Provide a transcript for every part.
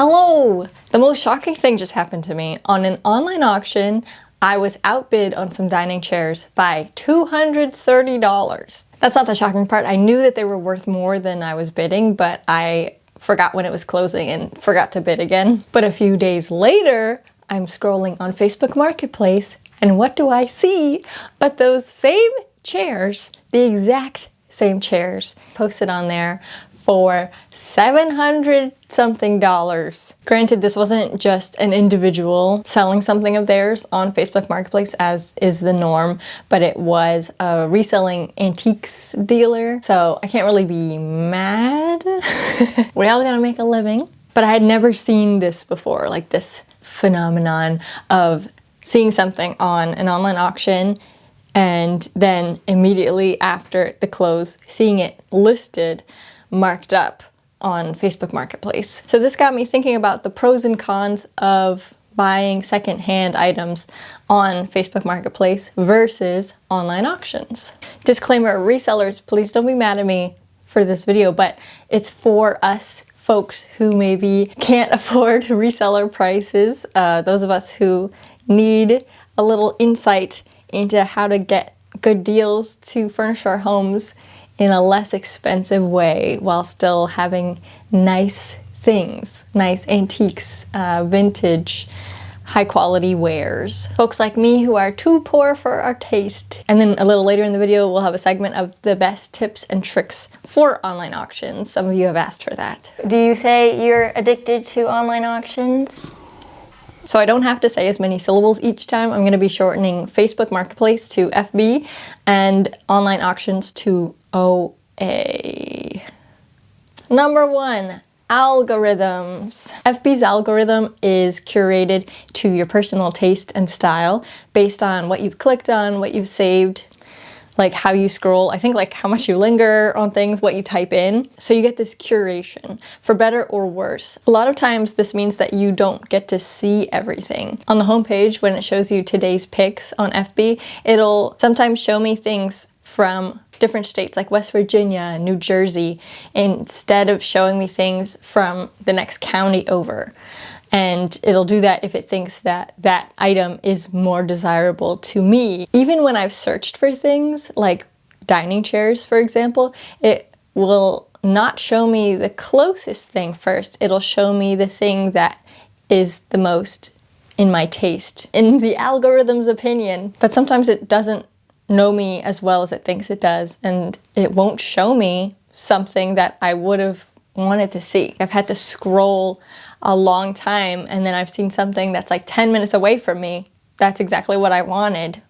Hello! The most shocking thing just happened to me. On an online auction, I was outbid on some dining chairs by $230. That's not the shocking part. I knew that they were worth more than I was bidding, but I forgot when it was closing and forgot to bid again. But a few days later, I'm scrolling on Facebook Marketplace, and what do I see but those same chairs, the exact same chairs, posted on there for $700 something. Granted, this wasn't just an individual selling something of theirs on Facebook Marketplace, as is the norm, but it was a reselling antiques dealer. So I can't really be mad. We all gotta make a living. But I had never seen this before, like this phenomenon of seeing something on an online auction and then immediately after the close, seeing it listed marked up on Facebook Marketplace. So this got me thinking about the pros and cons of buying secondhand items on Facebook Marketplace versus online auctions. Disclaimer, resellers, please don't be mad at me for this video, but it's for us folks who maybe can't afford reseller prices, those of us who need a little insight into how to get good deals to furnish our homes in a less expensive way while still having nice things, nice antiques, vintage, high quality wares. Folks like me who are too poor for our taste. And then a little later in the video, we'll have a segment of the best tips and tricks for online auctions. Some of you have asked for that. Do you say you're addicted to online auctions? So I don't have to say as many syllables each time. I'm going to be shortening Facebook Marketplace to FB and online auctions to OA. Number 1, algorithms. FB's algorithm is curated to your personal taste and style based on what you've clicked on, what you've saved, like how you scroll, I think like how much you linger on things, what you type in. So you get this curation, for better or worse. A lot of times this means that you don't get to see everything. On the homepage, when it shows you today's picks on FB, it'll sometimes show me things from different states like West Virginia, New Jersey, instead of showing me things from the next county over. And it'll do that if it thinks that that item is more desirable to me. Even when I've searched for things like dining chairs, for example, it will not show me the closest thing first. It'll show me the thing that is the most in my taste, in the algorithm's opinion. But sometimes it doesn't know me as well as it thinks it does, and it won't show me something that I would have wanted to see. I've had to scroll a long time and then I've seen something that's like 10 minutes away from me. That's exactly what I wanted,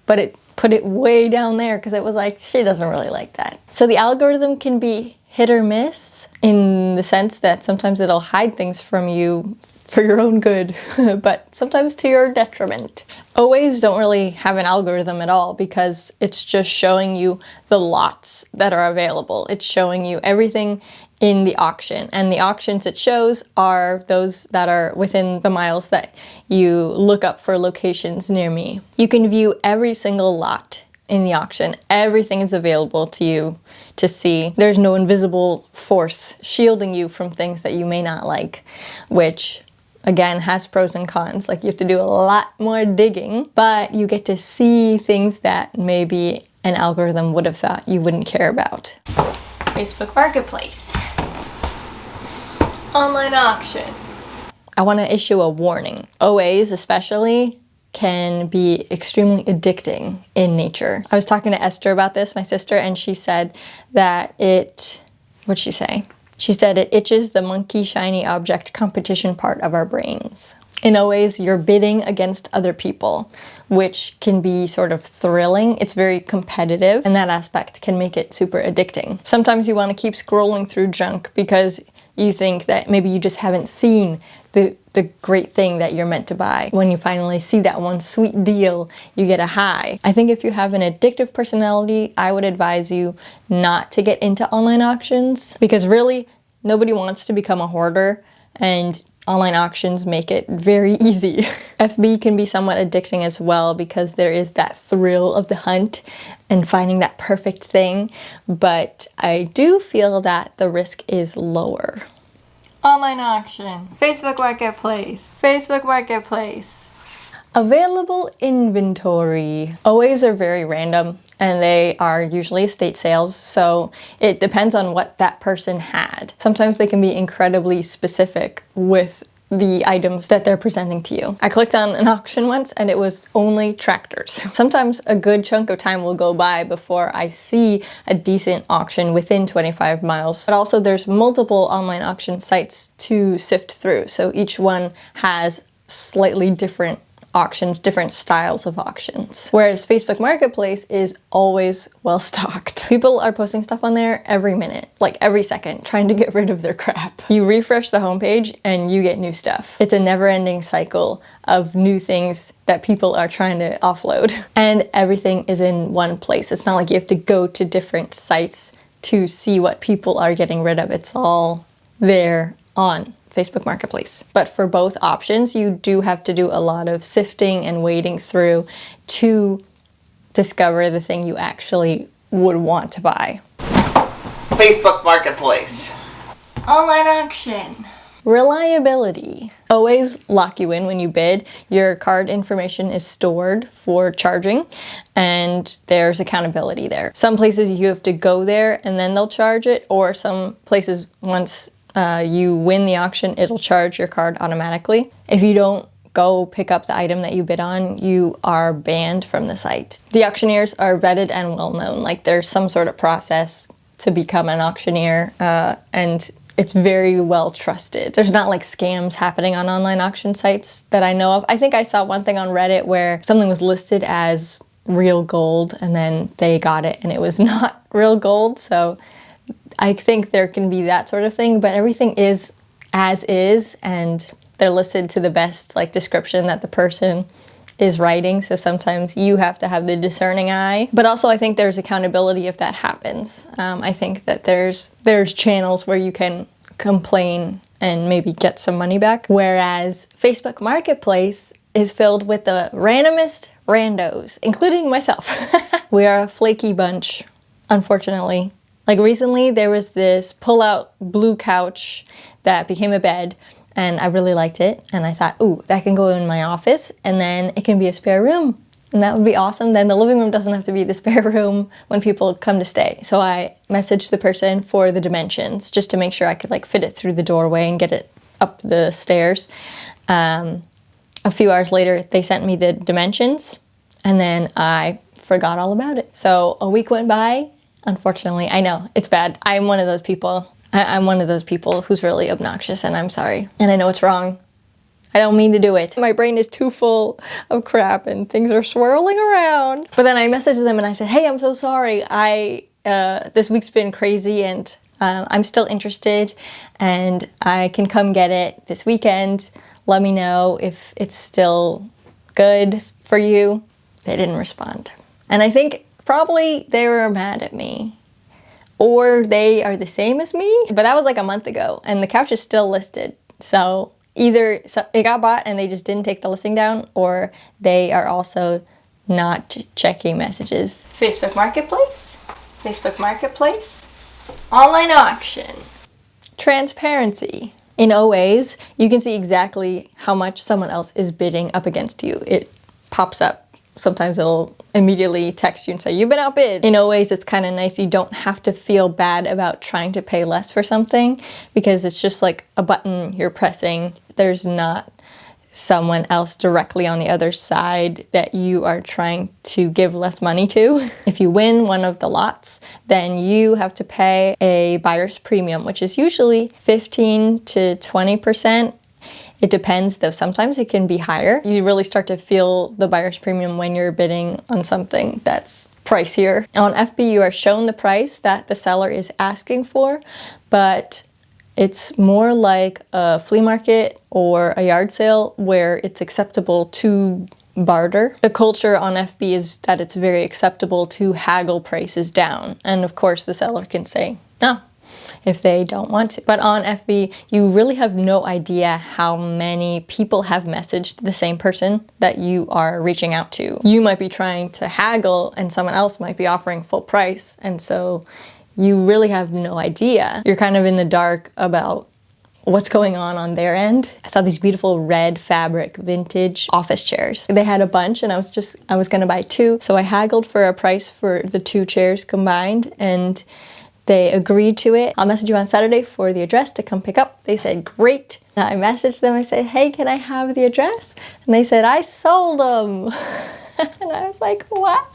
but it put it way down there because it was like, she doesn't really like that. So the algorithm can be hit or miss in the sense that sometimes it'll hide things from you for your own good, but sometimes to your detriment. OAs don't really have an algorithm at all because it's just showing you the lots that are available. It's showing you everything in the auction, and the auctions it shows are those that are within the miles that you look up for locations near me. You can view every single lot in the auction. Everything is available to you to see. There's no invisible force shielding you from things that you may not like, which again has pros and cons. Like you have to do a lot more digging, but you get to see things that maybe an algorithm would have thought you wouldn't care about. Facebook Marketplace. Online auction. I want to issue a warning. OAs especially can be extremely addicting in nature. I was talking to Esther about this, my sister, and she said that what'd she say? She said it itches the monkey shiny object competition part of our brains. In OAs, you're bidding against other people, which can be sort of thrilling. It's very competitive, and that aspect can make it super addicting. Sometimes you want to keep scrolling through junk because you think that maybe you just haven't seen the great thing that you're meant to buy. When you finally see that one sweet deal, you get a high. I think if you have an addictive personality, I would advise you not to get into online auctions because really nobody wants to become a hoarder, and online auctions make it very easy. FB can be somewhat addicting as well because there is that thrill of the hunt and finding that perfect thing, but I do feel that the risk is lower. Online auction. Facebook Marketplace. Facebook Marketplace. Available inventory. OAs are very random and they are usually estate sales, so it depends on what that person had. Sometimes they can be incredibly specific with the items that they're presenting to you. I clicked on an auction once and it was only tractors. Sometimes a good chunk of time will go by before I see a decent auction within 25 miles. But also there's multiple online auction sites to sift through, so each one has slightly different auctions, different styles of auctions. Whereas Facebook Marketplace is always well stocked. People are posting stuff on there every minute, like every second, trying to get rid of their crap. You refresh the homepage and you get new stuff. It's a never-ending cycle of new things that people are trying to offload. And everything is in one place. It's not like you have to go to different sites to see what people are getting rid of. It's all there on Facebook Marketplace. But for both options, you do have to do a lot of sifting and wading through to discover the thing you actually would want to buy. Facebook Marketplace. Online auction. Reliability. Always lock you in when you bid. Your card information is stored for charging and there's accountability there. Some places you have to go there and then they'll charge it, or some places once you win the auction, it'll charge your card automatically. If you don't go pick up the item that you bid on, you are banned from the site. The auctioneers are vetted and well known. Like there's some sort of process to become an auctioneer, and it's very well trusted. There's not like scams happening on online auction sites that I know of. I think I saw one thing on Reddit where something was listed as real gold and then they got it and it was not real gold. So I think there can be that sort of thing, but everything is as is and they're listed to the best like description that the person is writing. So sometimes you have to have the discerning eye, but also I think there's accountability if that happens. I think that there's channels where you can complain and maybe get some money back. Whereas Facebook Marketplace is filled with the randomest randos, including myself. We are a flaky bunch, unfortunately. Like recently there was this pull-out blue couch that became a bed and I really liked it. And I thought, ooh, that can go in my office and then it can be a spare room. And that would be awesome. Then the living room doesn't have to be the spare room when people come to stay. So I messaged the person for the dimensions just to make sure I could like fit it through the doorway and get it up the stairs. A few hours later, they sent me the dimensions and then I forgot all about it. So a week went by. Unfortunately, I know, it's bad. I'm one of those people. I'm one of those people who's really obnoxious and I'm sorry. And I know it's wrong. I don't mean to do it. My brain is too full of crap and things are swirling around. But then I messaged them and I said, hey, I'm so sorry. This week's been crazy and I'm still interested and I can come get it this weekend. Let me know if it's still good for you. They didn't respond. And I think probably they were mad at me or they are the same as me. But that was like a month ago and the couch is still listed. So either it got bought and they just didn't take the listing down, or they are also not checking messages. Facebook Marketplace, Facebook Marketplace, online auction. Transparency. In OAs, you can see exactly how much someone else is bidding up against you. It pops up. Sometimes it'll immediately text you and say, you've been outbid. In OAs, it's kind of nice. You don't have to feel bad about trying to pay less for something because it's just like a button you're pressing. There's not someone else directly on the other side that you are trying to give less money to. If you win one of the lots, then you have to pay a buyer's premium, which is usually 15 to 20%. It depends though, sometimes it can be higher. You really start to feel the buyer's premium when you're bidding on something that's pricier. On FB, you are shown the price that the seller is asking for, but it's more like a flea market or a yard sale where it's acceptable to barter. The culture on FB is that it's very acceptable to haggle prices down. And of course the seller can say no if they don't want to. But on FB, you really have no idea how many people have messaged the same person that you are reaching out to. You might be trying to haggle and someone else might be offering full price. And so you really have no idea. You're kind of in the dark about what's going on their end. I saw these beautiful red fabric vintage office chairs. They had a bunch and I was gonna buy 2. So I haggled for a price for the 2 chairs combined and they agreed to it. I'll message you on Saturday for the address to come pick up. They said, great. I messaged them, I said, hey, can I have the address? And they said, I sold them. And I was like, what?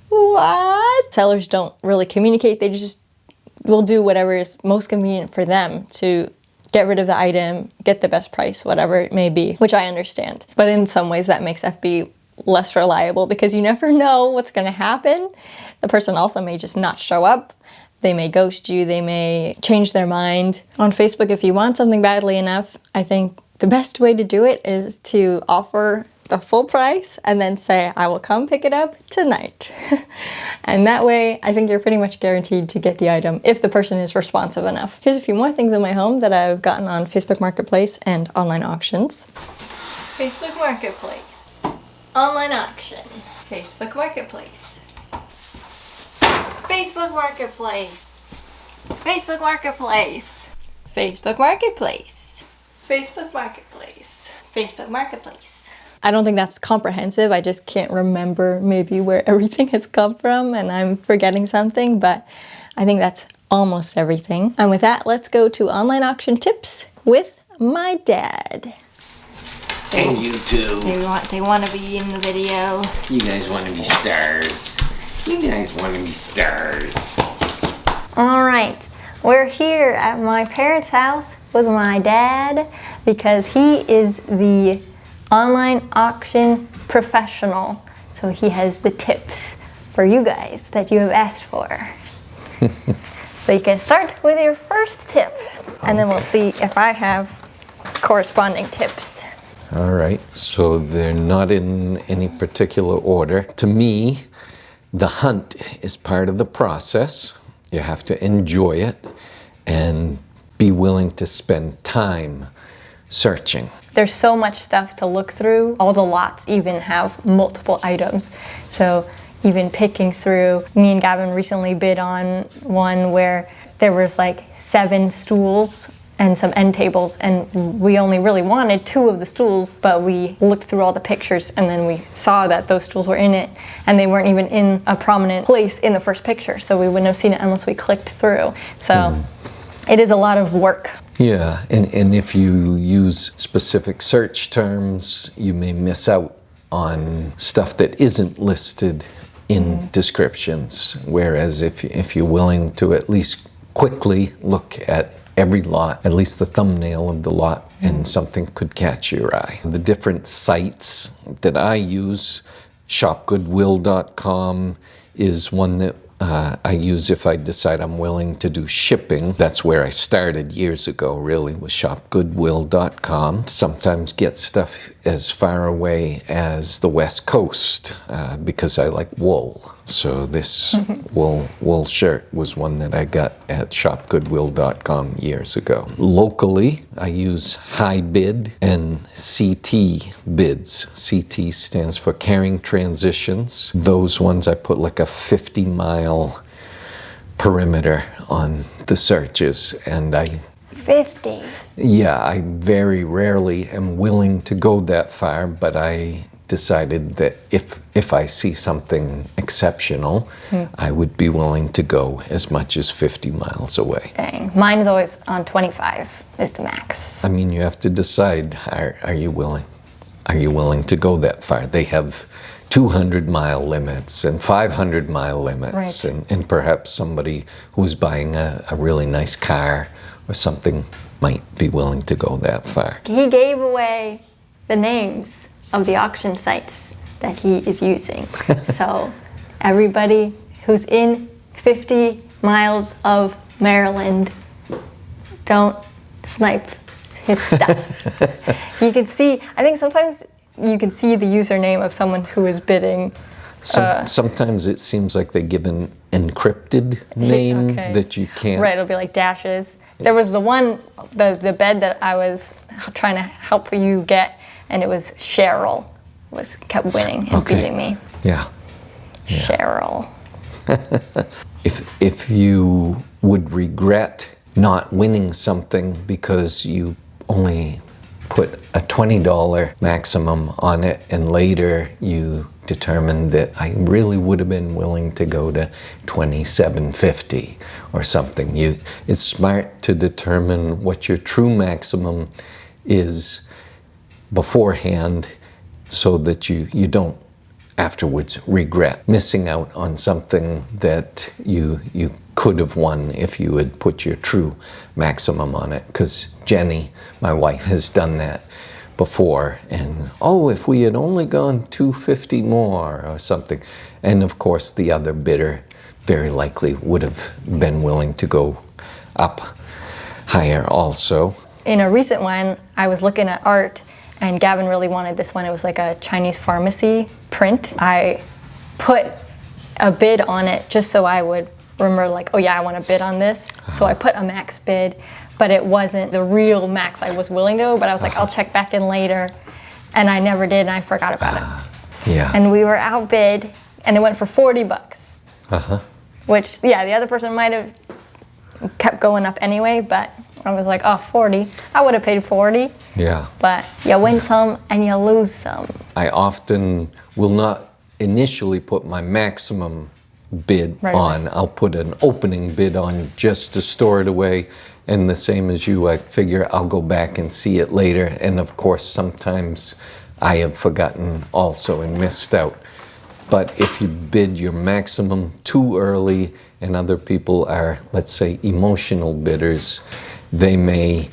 What? Sellers don't really communicate. They just will do whatever is most convenient for them to get rid of the item, get the best price, whatever it may be, which I understand. But in some ways that makes FB less reliable because you never know what's gonna happen. The person also may just not show up. They may ghost you, they may change their mind. On Facebook, if you want something badly enough, I think the best way to do it is to offer the full price and then say, I will come pick it up tonight. And that way, I think you're pretty much guaranteed to get the item if the person is responsive enough. Here's a few more things in my home that I've gotten on Facebook Marketplace and online auctions. Facebook Marketplace, online auction, Facebook Marketplace. Facebook Marketplace, Facebook Marketplace, Facebook Marketplace, Facebook Marketplace, Facebook Marketplace. I don't think that's comprehensive. I just can't remember maybe where everything has come from and I'm forgetting something, but I think that's almost everything. And with that, let's go to online auction tips with my dad. And you too. They want to be in the video. You guys want to be stars. You guys want to be stars. All right, we're here at my parents' house with my dad because he is the online auction professional. So he has the tips for you guys that you have asked for. So you can start with your first tip and then we'll see if I have corresponding tips. All right, so they're not in any particular order. To me, the hunt is part of the process. You have to enjoy it and be willing to spend time searching. There's so much stuff to look through. All the lots even have multiple items. So even picking through, me and Gavin recently bid on one where there was like 7 stools and some end tables, and we only really wanted 2 of the stools, but we looked through all the pictures and then we saw that those stools were in it and they weren't even in a prominent place in the first picture, so we wouldn't have seen it unless we clicked through. So it is a lot of work. Yeah, and if you use specific search terms, you may miss out on stuff that isn't listed in descriptions, whereas if you're willing to at least quickly look at every lot, at least the thumbnail of the lot, and something could catch your eye. The different sites that I use, shopgoodwill.com is one that I use if I decide I'm willing to do shipping. That's where I started years ago, really, was shopgoodwill.com. Sometimes get stuff as far away as the West Coast because I like wool. So this wool shirt was one that I got at shopgoodwill.com years ago. Locally, I use High Bid and CT bids. CT stands for Carrying Transitions. Those ones I put like a 50-mile perimeter on the searches, and 50? Yeah, I very rarely am willing to go that far, but I decided that if I see something exceptional, I would be willing to go as much as 50 miles away. Dang, mine's always on 25 is the max. I mean, you have to decide, are you willing? Are you willing to go that far? They have 200-mile limits and 500-mile limits, Right. and perhaps somebody who's buying a really nice car or something might be willing to go that far. He gave away the names of the auction sites that he is using. So everybody who's in 50 miles of Maryland, don't snipe his stuff. You can see, I think sometimes you can see the username of someone who is bidding. Sometimes it seems like they give an encrypted name Okay. that you can't. Right, it'll be like dashes. There was the one, the bed that I was trying to help you get, and it was Cheryl, kept winning and beating me. Yeah. Cheryl. If you would regret not winning something because you only put a $20 maximum on it, and later you determined that I really would have been willing to go to $27.50 or something. It's smart to determine what your true maximum is beforehand so that you don't afterwards regret missing out on something that you could have won if you had put your true maximum on it. Because Jenny, my wife, has done that before, and if we had only gone $2.50 more or something, and of course the other bidder very likely would have been willing to go up higher also. In a recent one, I was looking at art, and Gavin really wanted this one. It was like a Chinese pharmacy print. I put a bid on it just so I would remember, like, oh yeah, I want to bid on this. So I put a max bid, but it wasn't the real max I was willing to go, but I was like, I'll check back in later. And I never did, and I forgot about it. Yeah. And we were outbid, and it went for $40. Which, yeah, the other person might have kept going up anyway, but I was like, 40. I would have paid 40. Yeah. But you win some and you lose some. I often will not initially put my maximum bid on. I'll put an opening bid on just to store it away. And the same as you, I figure I'll go back and see it later. And of course, sometimes I have forgotten also and missed out. But if you bid your maximum too early and other people are, let's say, emotional bidders, they may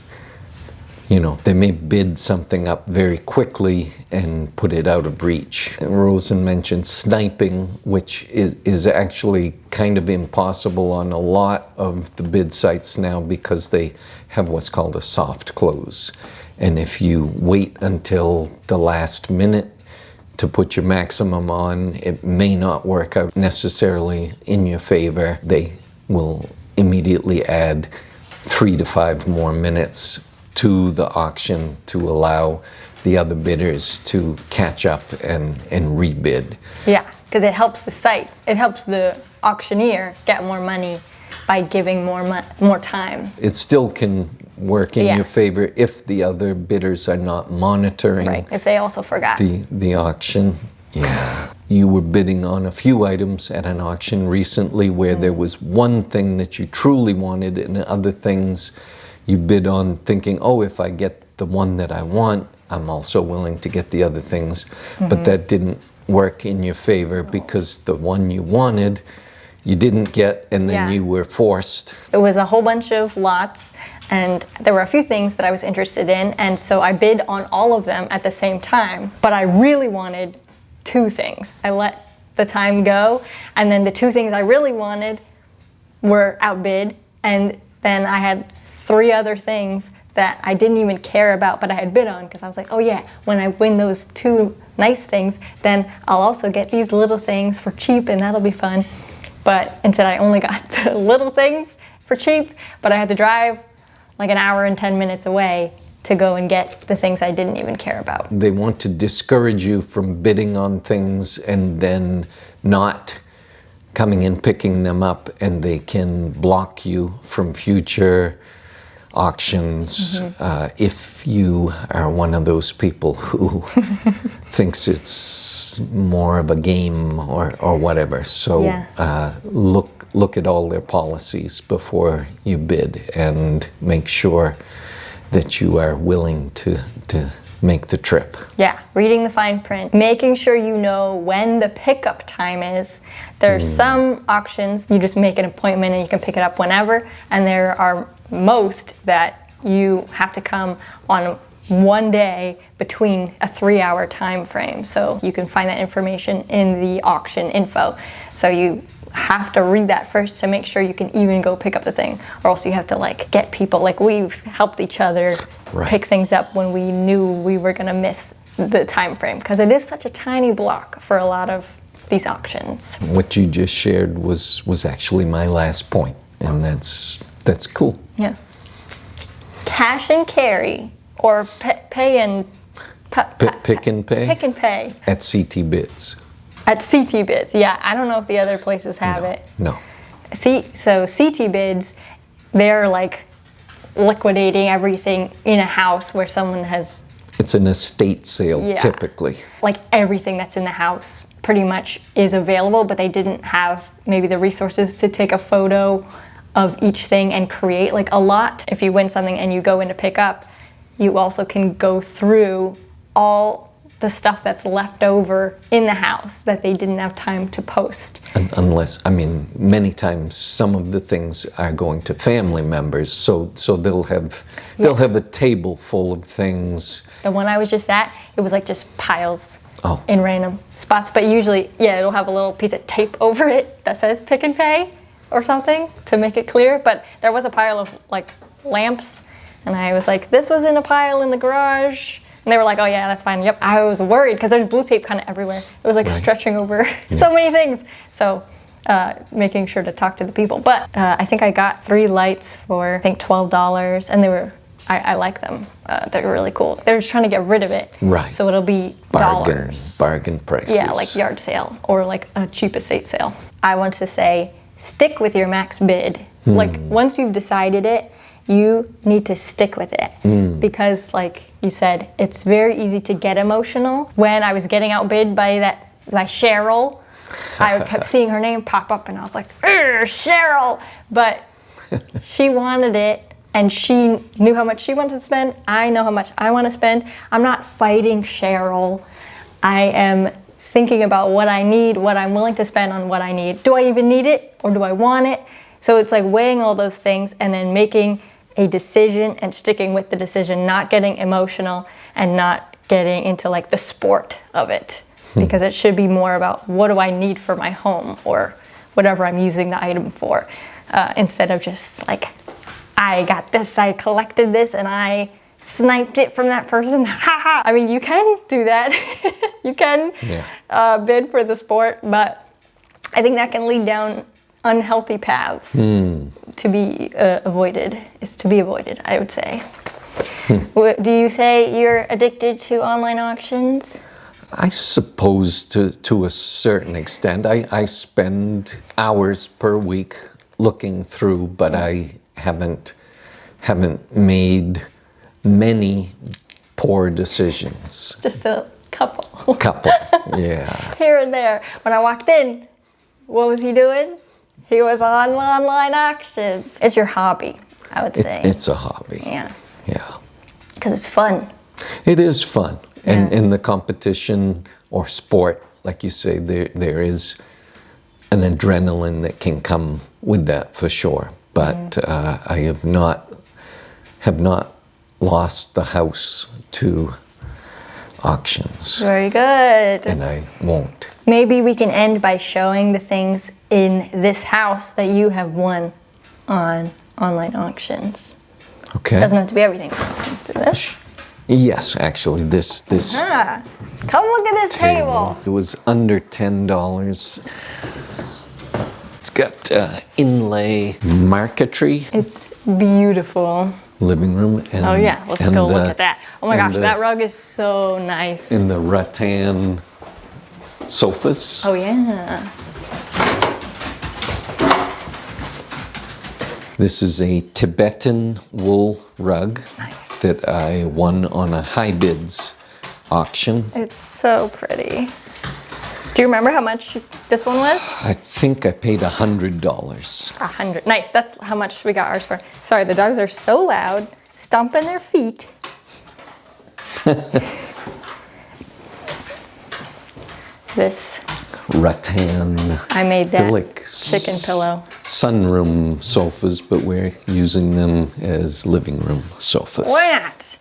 bid something up very quickly and put it out of reach. Rosen mentioned sniping, which is actually kind of impossible on a lot of the bid sites now because they have what's called a soft close. And if you wait until the last minute to put your maximum on, it may not work out necessarily in your favor. They will immediately add 3 to 5 more minutes to the auction to allow the other bidders to catch up and rebid. Yeah, because it helps the site. It helps the auctioneer get more money by giving more time. It still can work in your favor if the other bidders are not monitoring. Right, if they also forgot. The auction. Yeah. You were bidding on a few items at an auction recently where there was one thing that you truly wanted and other things you bid on thinking, if I get the one that I want, I'm also willing to get the other things. But that didn't work in your favor because the one you wanted, you didn't get, and then you were forced. It was a whole bunch of lots, and there were a few things that I was interested in, and so I bid on all of them at the same time. But I really wanted 2 things. I let the time go, and then the 2 things I really wanted were outbid, and then I had 3 other things that I didn't even care about, but I had bid on because I was like, oh yeah, when I win those 2 nice things, then I'll also get these little things for cheap, and that'll be fun. But instead I only got the little things for cheap, but I had to drive like an hour and 10 minutes away to go and get the things I didn't even care about. They want to discourage you from bidding on things and then not coming and picking them up, and they can block you from future auctions if you are one of those people who thinks it's more of a game or whatever. So look at all their policies before you bid and make sure that you are willing to make the trip. Yeah, reading the fine print, making sure you know when the pickup time is. There's some auctions, you just make an appointment and you can pick it up whenever, and there are most that you have to come on one day between a 3-hour time frame. So you can find that information in the auction info. So you have to read that first to make sure you can even go pick up the thing, or else you have to get people. We've helped each other pick things up when we knew we were gonna miss the time frame, because it is such a tiny block for a lot of these auctions. What you just shared was actually my last point, and that's cool. Yeah. Cash and carry, or pay and pick and pay. Pick and pay at CT Bids. At CT Bids, yeah. I don't know if the other places have it. No. So CT Bids, they're liquidating everything in a house where someone has, It's an estate sale, Yeah. typically. like everything that's in the house pretty much is available, but they didn't have maybe the resources to take a photo of each thing and create like a lot. If you win something and you go in to pick up, you also can go through all the stuff that's left over in the house that they didn't have time to post. Unless, I mean, many times some of the things are going to family members, so they'll have a table full of things. The one I was just at, it was like just piles Oh. in random spots. But usually, yeah, it'll have a little piece of tape over it that says pick and pay or something to make it clear. But there was a pile of like lamps, and I was like, this was in a pile in the garage. And they were like, oh yeah, that's fine. Yep. I was worried because there's blue tape kind of everywhere. It was like Right. stretching over so many things. So making sure to talk to the people. But I think I got 3 lights for I think $12, and they were, I like them. They're really cool. They're just trying to get rid of it. Right. So it'll be dollars. Bargain prices. Yeah, like yard sale or like a cheap estate sale. I want to say, stick with your max bid. Like once you've decided it, you need to stick with it. Because like you said, it's very easy to get emotional. When I was getting outbid by Cheryl, I kept seeing her name pop up and I was like, Cheryl! But she wanted it and she knew how much she wanted to spend. I know how much I want to spend. I'm not fighting Cheryl. I am thinking about what I need, what I'm willing to spend on what I need. Do I even need it or do I want it? So it's like weighing all those things and then making a decision and sticking with the decision, not getting emotional and not getting into like the sport of it. Because it should be more about what do I need for my home or whatever I'm using the item for, instead of just like, I got this, I collected this, and I sniped it from that person. Ha ha! I mean, you can do that. You can bid for the sport, but I think that can lead down unhealthy paths to be avoided. Is to be avoided, I would say. Do you say you're addicted to online auctions? I suppose to a certain extent. I spend hours per week looking through, but I haven't made many poor decisions. Just a couple. Couple, yeah. Here and there. When I walked in, what was he doing? He was on online auctions. It's your hobby, I would say. It's a hobby. Yeah, Yeah. because it's fun. It is fun. And Yeah. in the competition or sport, like you say, there is an adrenaline that can come with that for sure. But I have not lost the house to auctions, Very good. and I won't. Maybe we can end by showing the things in this house that you have won on online auctions. Okay. Doesn't have to be everything. Do this. Yes, actually, this Ah, come look at this table. it was under $10. It's got inlay marquetry It's beautiful. living room. And, Oh yeah, let's and go the- look at that. Oh my and gosh, that rug is so nice. And the rattan sofas. Oh yeah. This is a Tibetan wool rug Nice. that I won on a high bids auction. It's so pretty. Do you remember how much this one was? I think I paid $100. 100. Nice, that's how much we got ours for. Sorry, the dogs are so loud, stomping their feet. This, Rattan. I made They're that like chicken pillow. sunroom sofas, but we're using them as living room sofas. Why not?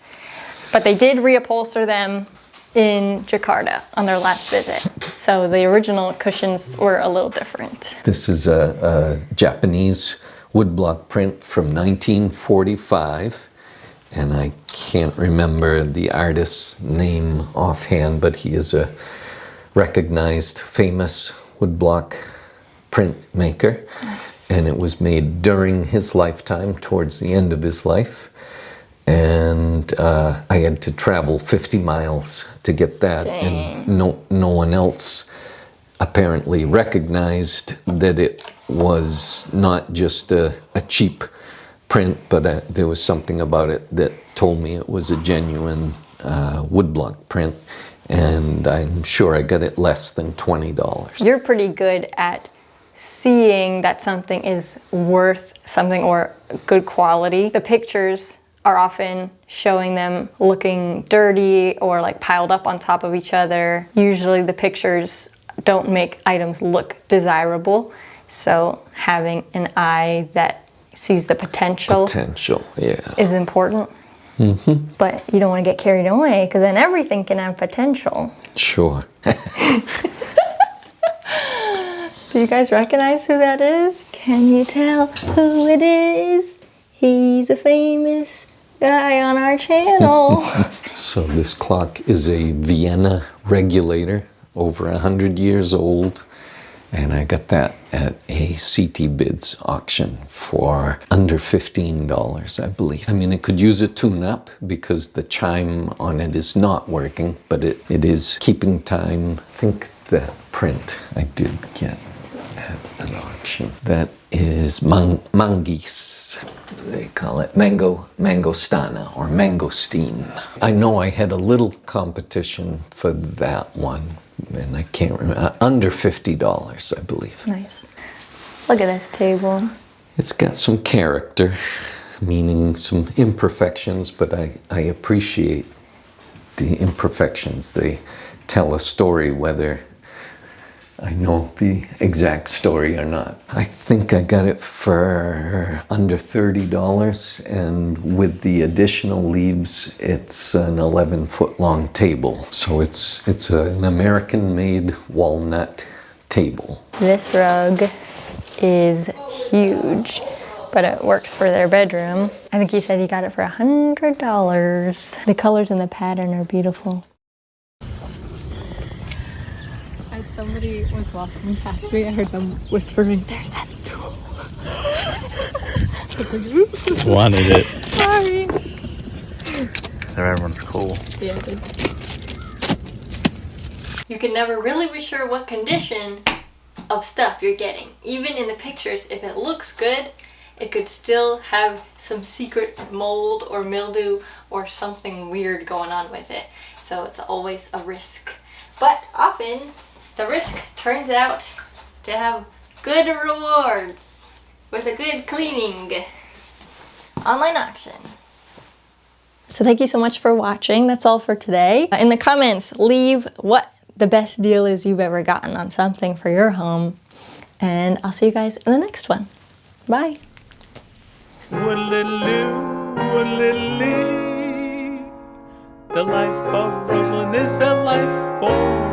But they did reupholster them in Jakarta on their last visit. So the original cushions were a little different. This is a Japanese woodblock print from 1945, and I can't remember the artist's name offhand, but he is a recognized, famous woodblock printmaker. Nice. And it was made during his lifetime, towards the end of his life. And I had to travel 50 miles to get that. Dang. And no one else apparently recognized that it was not just a cheap print, but there was something about it that told me it was a genuine woodblock print, and I'm sure I got it less than $20. You're pretty good at seeing that something is worth something or good quality. The pictures are often showing them looking dirty or like piled up on top of each other. Usually the pictures don't make items look desirable. So having an eye that sees the potential Yeah. is important. But you don't want to get carried away because then everything can have potential. Sure. Do you guys recognize who that is? Can you tell who it is? He's a famous guy on our channel. So this clock is a Vienna regulator, over 100 years old. And I got that at a CT Bids auction for under $15, I believe. I mean, it could use a tune-up because the chime on it is not working, but it is keeping time. I think that print I did get at an auction. That is Mangis. They call it Mangostana or Mangosteen. I know I had a little competition for that one. And I can't remember, under $50, I believe. Nice. Look at this table. It's got some character, meaning some imperfections, but I appreciate the imperfections. They tell a story, whether I know the exact story or not. I think I got it for under $30, and with the additional leaves, it's an 11-foot long table. So it's an American-made walnut table. This rug is huge, but it works for their bedroom. I think he said he got it for $100. The colors and the pattern are beautiful. As somebody was walking past me, I heard them whispering, "There's that stool." Wanted it. Sorry. Everyone's cool. Yeah, you can never really be sure what condition of stuff you're getting. Even in the pictures, if it looks good, it could still have some secret mold or mildew or something weird going on with it. So it's always a risk. But often, the risk turns out to have good rewards with a good cleaning. Online auction. So thank you so much for watching. That's all for today. In the comments, leave what the best deal is you've ever gotten on something for your home. And I'll see you guys in the next one. Bye. The life of Rosalind is the life for